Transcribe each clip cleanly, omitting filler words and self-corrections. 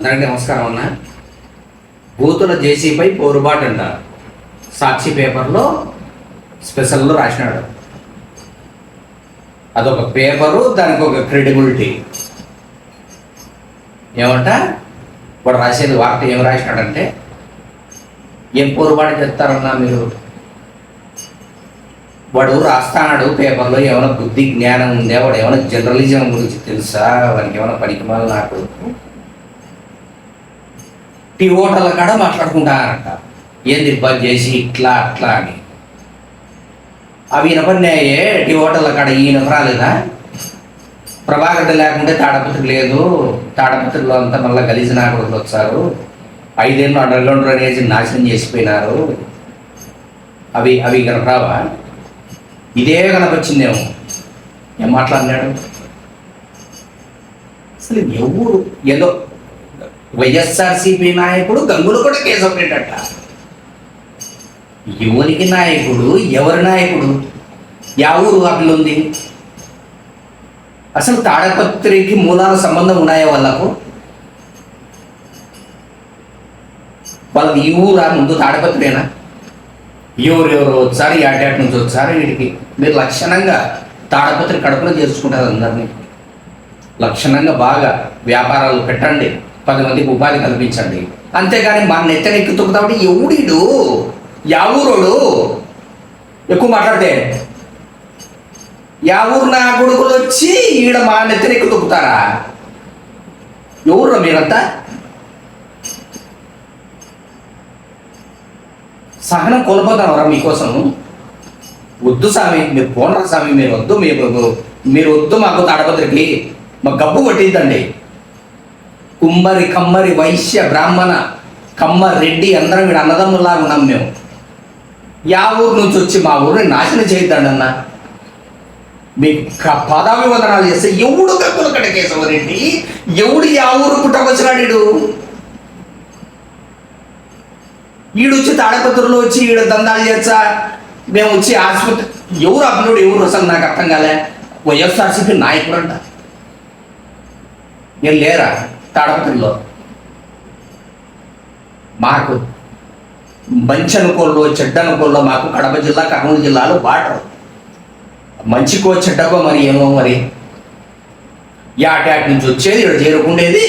అందరికీ నమస్కారం అన్న. బూతుల జేసీపై పోరుబాటు అంట. సాక్షి పేపర్లో స్పెషల్లో రాసినాడు. అదొక పేపరు, దానికి ఒక క్రెడిబిలిటీ. ఏమంట వాడు రాసేది వార్త ఏం రాసినాడంటే, ఏం పోరుబాటు చెప్తారన్నా మీరు? వాడు రాస్తాడు పేపర్లో, ఏమైనా బుద్ధి జ్ఞానం ఉందా? వాడు ఏమైనా జర్నలిజం గురించి తెలుసా? వానికి ఏమైనా పనికిమాలి నాకు టీ హోటళ్ళ కాడ మాట్లాడుకుంటారంట. ఏంది ఇబ్బంది చేసి ఇట్లా అట్లా అని. అవి వినపడినాయే టీ హోటళ్ళ కాడ. ఈయన రాలేదా? ప్రభాకర్ లేకుంటే తాడపత్రి లేదు, తాడపత్రిలో అంతా మళ్ళీ గలీజు నాయకుడు వచ్చారు, 5 ఏళ్ళు అండర్గ్రౌండ్ డ్రైనేజ్ నాశనం చేసిపోయినారు. అవి అవి రావా? ఇదే కనపచ్చిందేమో. ఏం మాట్లాడినాడు అసలు? ఎవరు ఏదో వైఎస్ఆర్సీపీ నాయకుడు గంగులు కూడా కేసు పెట్టట. ఎవరికి నాయకుడు? ఎవరి నాయకుడు? యా ఊరు అప్పుడు ఉంది? అసలు తాడపత్రికి మూలాల సంబంధం ఉన్నాయా వాళ్ళకు? వాళ్ళది ఈ ఊరా? ముందు తాడపత్రేనా? ఎవరెవరు వచ్చారు, ఏటాటి నుంచి వచ్చారు వీడికి? మీరు లక్షణంగా తాడపత్రి కడుపులో చేర్చుకుంటారు అందరినీ. లక్షణంగా బాగా వ్యాపారాలు పెట్టండి, 10 మందికి ఉపాధి కల్పించండి. అంతేగాని మా నెత్తనెక్కి తొక్కుతామంటే ఎవడీడు? యా ఊరోడు? ఎక్కువ మాట్లాడితే యా ఊరు నా కొడుకులు వచ్చి ఈడ మా నెత్తనెక్కి తొక్కుతారా? ఎవరు మీరంతా? సహనం కోల్పోతామరా మీకోసం? వద్దు స్వామి, మీరు పోనరా స్వామి, మీరు వద్దు, మీరు వద్దు మాకు తాడపత్రికి. మాకు గబ్బు కొట్టిద్దండి. కుమ్మరి, కమ్మరి, వైశ్య, బ్రాహ్మణ, కమ్మ, రెడ్డి అందరం వీడు అన్నదమ్ములాగా ఉన్నాం మేము. యా ఊరు నుంచి వచ్చి మా ఊరిని నాశనం చేయొద్దండి అన్న. మీకు పదాభివందనాలు చేస్తే ఎవడు గబ్బులు కడకేశవరెడ్డి? ఎవడు యా ఊరు పుట్టకొచ్చినాడు? ఈడు వచ్చి తాడపత్రులు వచ్చి ఈడ దందాలు చేస్తా, మేము వచ్చి ఆసుపత్రి. ఎవరు అభినుడు? ఎవరు అసలు నాకు అర్థం కాలే. వైఎస్ఆర్సీపీ నాయకుడు అంట. నేను లేరా తాడపత్రిలో? మాకు మంచి అనుకోళ్ళు, చెడ్డ అనుకోళ్ళు. మాకు కడప జిల్లా, కర్నూలు జిల్లాలో వాటర్. మంచికో చెడ్డకో మరి ఏమో మరి. యాటాటి నుంచి వచ్చేది ఇక్కడ చేరుకుండేది,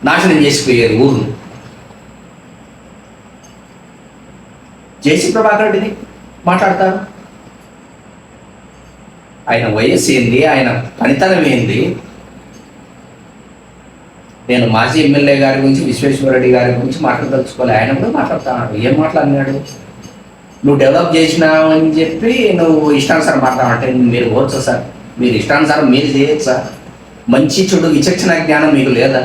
నాశనం చేసిపోయేది ఊరును. జేసీ ప్రభాకర్ రెడ్డిని మాట్లాడతారు. ఆయన వయస్సు ఏంది? ఆయన పనితనం ఏంది? నేను మాజీ ఎమ్మెల్యే గారి గురించి, విశ్వేశ్వరరెడ్డి గారి గురించి మాట్లాడదలుచుకోలే. ఆయన కూడా మాట్లాడుతున్నాడు. ఏం మాట్లాడినాడు? నువ్వు డెవలప్ చేసినావు అని చెప్పి నువ్వు ఇష్టానుసారం మాట్లాడంటే మీరు పోవచ్చు సార్. మీరు ఇష్టానుసారం మీరు చేయొచ్చు సార్. మంచి చెడు విచక్షణ జ్ఞానం మీకు లేదా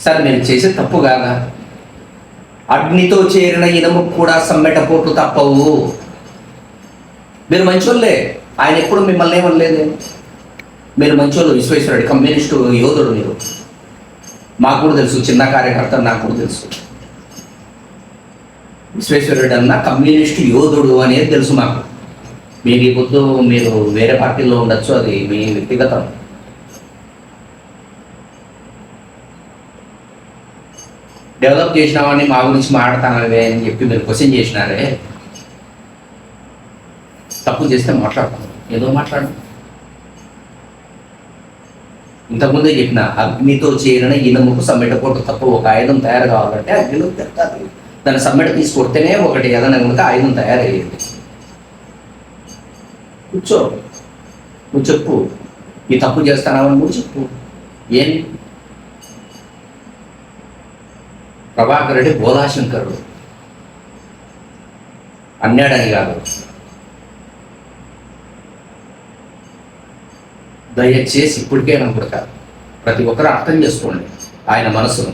సార్? మీరు చేసే తప్పు కాదా? అగ్నితో చేరిన ఇనుము కూడా సమ్మెట పోట్లు తప్పవు. మీరు మంచోళ్ళే. ఆయన ఎప్పుడు మిమ్మల్ని ఏమనలేదు. మీరు మంచోళ్ళు. విశ్వేశ్వరరెడ్డి కమ్యూనిస్టు యోధుడు. మీరు మాకు కూడా తెలుసు, చిన్న కార్యకర్త నాకు కూడా తెలుసు. విశ్వేశ్వరరెడ్డి అన్న కమ్యూనిస్టు యోధుడు అనేది తెలుసు మాకు. మీకు ఈ పొద్దు మీరు వేరే పార్టీలో ఉండొచ్చు, అది మీ వ్యక్తిగతం. డెవలప్ చేసినామని మా గురించి మాట్లాడతానవే అని చెప్పి మీరు క్వశ్చన్ చేసినారే. తప్పు చేస్తే మాట్లాడతాను, ఏదో మాట్లాడు. ఇంతకుముందే చెప్పిన, అగ్నితో చేరిన ఇనుముకు సమ్మెట కొట్టు తప్ప. ఒక ఆయుధం తయారు కావాలంటే అగ్నిలో తిరుగుతుంది. దాన్ని సమ్మెట తీసుకొడితేనే ఒకటి ఏదైనా కనుక ఆయుధం తయారయ్యేది. కూర్చో, నువ్వు చెప్పు. ఈ తప్పు చేస్తానావని నువ్వు చెప్పు. ఏం ప్రభాకర్ రెడ్డి బోధాశంకరుడు అన్నాడని కాదు. దయచేసి ఇప్పటికే కూడా ప్రతి ఒక్కరు అర్థం చేసుకోండి ఆయన మనసును.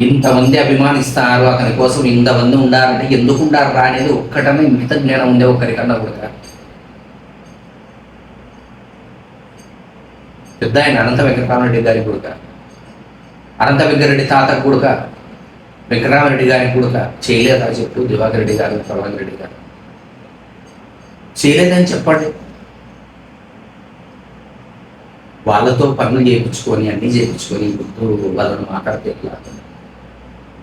ఇంతమంది అభిమానిస్తారు, అతని కోసం ఇంతమంది ఉండాలంటే ఎందుకు ఉండారు రా అనేది ఒక్కటనే మిగతా జ్ఞానం ఉండే ఒక్కరికన్నా కూడా. పెద్ద ఆయన అనంత వెంకటరామరెడ్డి గారి కొడుక, అనంత వెంకరెడ్డి తాత కొడుక, వెంకటరామరెడ్డి గారి కొడుక. చేయలేదా చెప్పు? దివాకర్ రెడ్డి గారు, ప్రభాకర్ రెడ్డి గారు చేయలేదని చెప్పండి. వాళ్ళతో పనులు చేయించుకొని అన్నీ చేయించుకొని ముందు వాళ్ళని మాట్లాడితే ఎట్లా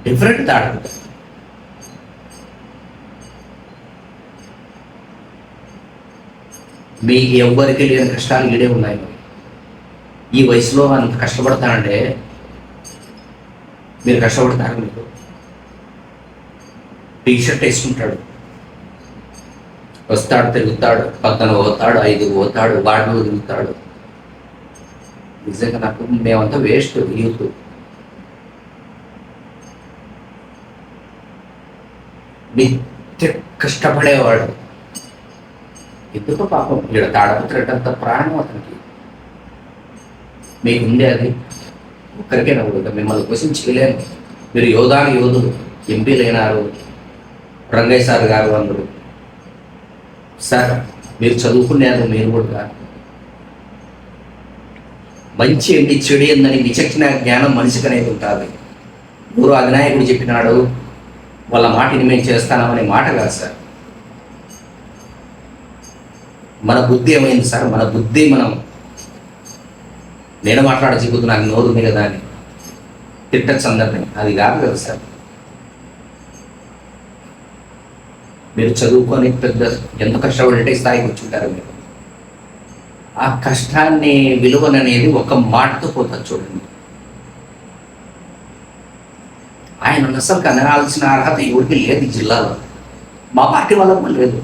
డిఫరెంట్ తాడుతుంది. మీకు ఎవ్వరికి లేని కష్టాలు ఈడే ఉన్నాయి. ఈ వయసులో అంత కష్టపడతానంటే మీరు కష్టపడతారు. మీరు టీషర్ట్ వేసుకుంటాడు, వస్తాడు, తిరుగుతాడు, పక్కన పోతాడు, 5 పోతాడు, వాటిలో తిరుగుతాడు. నిజంగా నాకు మేమంతా వేస్ట్ యూత్. నిత్య కష్టపడేవాడు. ఎందుకో పాపం ఇక్కడ తాడపత్రంత ప్రాణం అతనికి. మీకుంది అది ఒక్కరికైనా కూడా మిమ్మల్ని క్వశ్చన్ చేయలేను. మీరు యోధాలు యోధులు, ఎంపీలు అయినారు, రంగయ్య సార్ గారు అందరూ. సార్ మీరు చదువుకున్నారు, మీరు కూడా మంచి ఏంటి చెడు ఏందని విచక్షణ జ్ఞానం మనిషికి అనేది ఉంటుంది. ఎవరు అధినాయకుడు చెప్పినాడు వాళ్ళ మాటని మేము చేస్తామనే మాట కాదు సార్. మన బుద్ధి ఏమైంది సార్? మన బుద్ధి నేను మాట్లాడకపోతే నాకు నోరు ఉంది కదా అని తిట్టచ్చు అందరినీ, అది కాదు కదా సార్. మీరు చదువుకొని పెద్ద ఎంత కష్టపడే స్థాయికి వచ్చుంటారు మీరు. ఆ కష్టాన్ని విలువననేది ఒక మాటతో పోతుంది చూడండి. ఆయన అసలు కనరాల్సిన అర్హత ఎవరికి లేదు ఈ జిల్లాలో. మా పార్టీ వాళ్ళకు కూడా లేదు.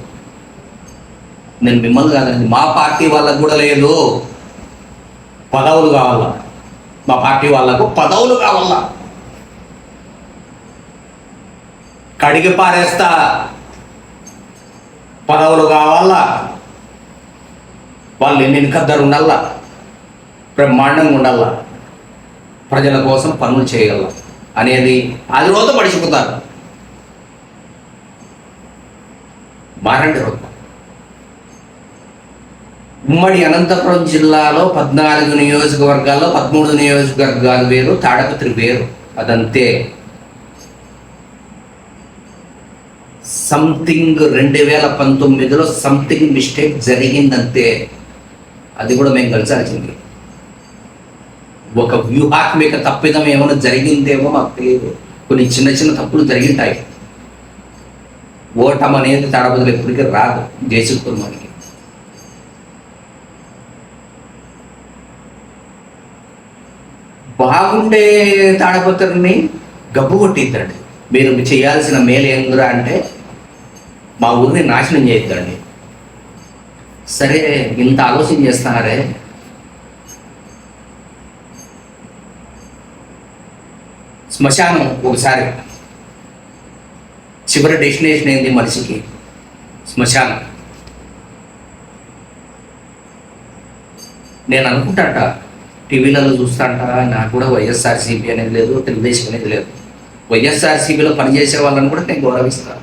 నేను మిమ్మల్ని కాదండి, మా పార్టీ వాళ్ళకు కూడా లేదు. పదవులు కావాలా, మా పార్టీ వాళ్ళకు పదవులు కావాలా. కడిగి పారేస్తా, పదవులు కావాలా. వాళ్ళు ఎన్ని కద్దరు ఉండాలా, బ్రహ్మాండంగా ఉండాలా, ప్రజల కోసం పనులు చేయగల అనేది అది రోజు పడిచిపోతారు. మారండి రోజు. ఉమ్మడి అనంతపురం జిల్లాలో 14 నియోజకవర్గాల్లో 13 నియోజకవర్గాలు వేరు, తాడపత్రి వేరు. అదంతే. సంథింగ్ 2019లో సంథింగ్ మిస్టేక్ జరిగిందంతే. అది కూడా మేము కలిసాల్సింది. ఒక వ్యూహాత్మక తప్పిదం ఏమైనా జరిగిందేమో మాకు తెలియదు. కొన్ని చిన్న చిన్న తప్పులు జరిగింటాయి. ఓటం అనేది తాడపత్రులు ఎప్పటికీ రాదు జేసీ కుటుంబానికి. బాగుండే తాడపత్రిని గబ్బు కొట్టిద్దండి. మీరు చేయాల్సిన మేలు ఏందురా అంటే మా ఊరిని నాశనం చేయొద్దండి. సరే ఇంత ఆలోచన చేస్తున్నారే, శ్మశానం ఒకసారి చివరి డెస్టినేషన్ ఏంది మనిషికి? శ్మశానం. నేను అనుకుంటాట, టీవీలలో చూస్తాంట, నాకు కూడా వైఎస్ఆర్సీపీ అనేది లేదు, తెలుగుదేశం అనేది లేదు. వైఎస్ఆర్సీపీలో పనిచేసే వాళ్ళని కూడా నేను గౌరవిస్తాను.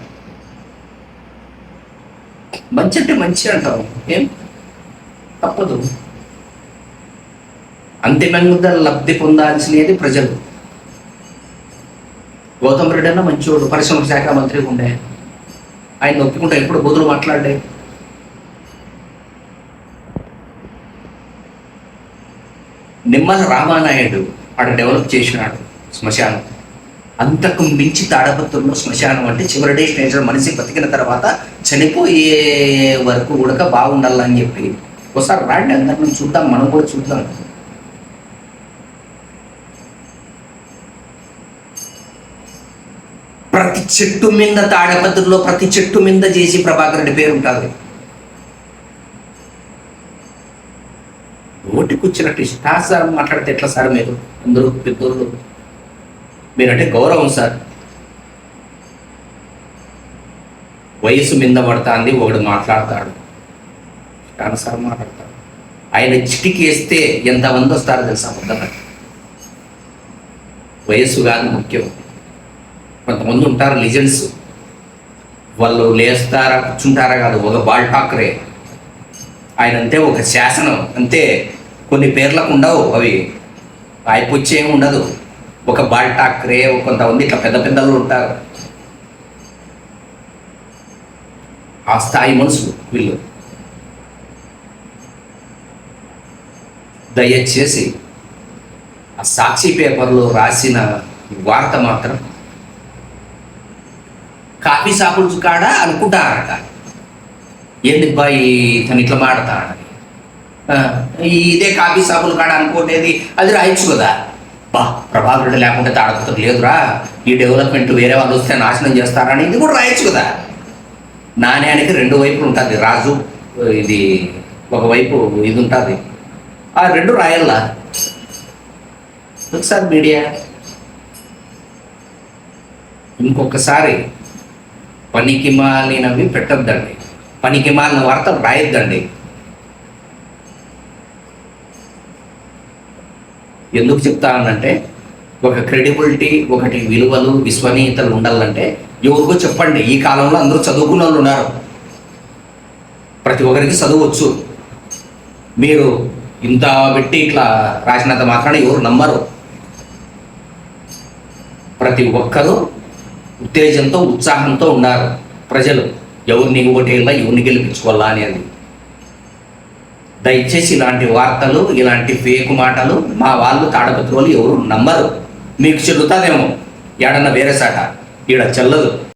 మంచి అంటే మంచి అంటాం, ఏం తప్పదు. అంతిమంగా లబ్ధి పొందాల్సినది ప్రజలు. గౌతమ్ రెడ్డి అన్న మంచోడు, పరిశ్రమల శాఖ మంత్రిగా ఉండే. ఆయన ఒప్పుకుంటా ఎప్పుడు బదులు మాట్లాడే. నిమ్మల రామానాయుడు అక్కడ డెవలప్ చేసినాడు శ్మశానం. అంతకు మించి తాడపత్రుల్లో శ్మశానం అంటే చివరి డెస్టినేషన్ మనిషి బతికిన తర్వాత చనిపోయే వరకు కూడా బాగుండాలని చెప్పి ఒకసారి రాండి, అందరిని చూద్దాం, మనం కూడా చూద్దాం. ప్రతి చెట్టు మీద తాడపత్రిలో ప్రతి చెట్టు మీద జేసీ ప్రభాకర్ రెడ్డి పేరు ఉంటుంది. ఓటికి వచ్చినట్టు ఇష్టాసారం మాట్లాడితే ఎట్లా సార్? మీరు అందరూ పెద్దోళ్ళు, మీరంటే గౌరవం సార్. వయసు మీద పడుతుంది, ఒకడు మాట్లాడతాడు, ఇష్టానుసారం మాట్లాడతాడు. ఆయన చిటికి వేస్తే ఎంతమంది వస్తారో తెలుసా? ముద్దన వయస్సు కాదు ముఖ్యం. కొంతమంది ఉంటారు లిజెండ్స్, వాళ్ళు లేస్తారా కూర్చుంటారా కాదు, ఒక బాల్ ఠాక్రే. ఆయన అంతే, ఒక శాసనం అంతే. కొన్ని పేర్లకు ఉండవు, అవి అయిపోచ్చేమి ఉండదు. ఒక బాల్ ఠాక్రే, కొంతమంది ఇట్లా పెద్ద పెద్దలు ఉంటారు. ఆ స్థాయి మనుషులు వీళ్ళు. దయచేసి ఆ సాక్షి పేపర్లో రాసిన వార్త మాత్రం కాఫీ షాపుల కాడ అనుకుంటారట, ఏంది బాయ్ తను ఇట్లా మాడతాడని. ఇదే కాఫీ షాపుల కాడ అనుకోనేది అది రాయొచ్చు కదా. బా ప్రభాకరుడు లేకుంటే తాడపత్రం లేదురా, ఈ డెవలప్మెంట్ వేరే వాళ్ళు వస్తే నాశనం చేస్తారని ఇది కూడా రాయొచ్చు కదా. నాణ్యానికి రెండు వైపులు ఉంటుంది, రాజు ఇది ఒకవైపు ఇది ఉంటుంది, ఆ రెండు రాయల్లా. ఒకసారి మీడియా ఇంకొకసారి పనికి మాలినవి పెట్టద్దండి, పనికి మాలిన వార్తలు రాయొద్దండి. ఎందుకు చెప్తానంటే ఒక క్రెడిబిలిటీ, ఒకటి విలువలు, విశ్వనీయతలు ఉండాలంటే ఎవరికో చెప్పండి. ఈ కాలంలో అందరూ చదువుకున్న వాళ్ళు ఉన్నారు, ప్రతి ఒక్కరికి చదువచ్చు. మీరు ఇంత పెట్టి ఇట్లా రాసినంత మాత్రాన ఎవరు నమ్మరు. ప్రతి ఒక్కరూ ఉత్తేజంతో ఉత్సాహంతో ఉన్నారు ప్రజలు, ఎవరిని ఓటేయాలా, ఎవరిని గెలిపించుకోవాలా అనేది. దయచేసి ఇలాంటి వార్తలు, ఇలాంటి ఫేక్ మాటలు మా వాళ్ళు తాడపత్రులు ఎవరు నమ్మరు. మీకు చెల్లుతాదేమో ఏడన్నా వేరే సాట, ఈడ చెల్లదు.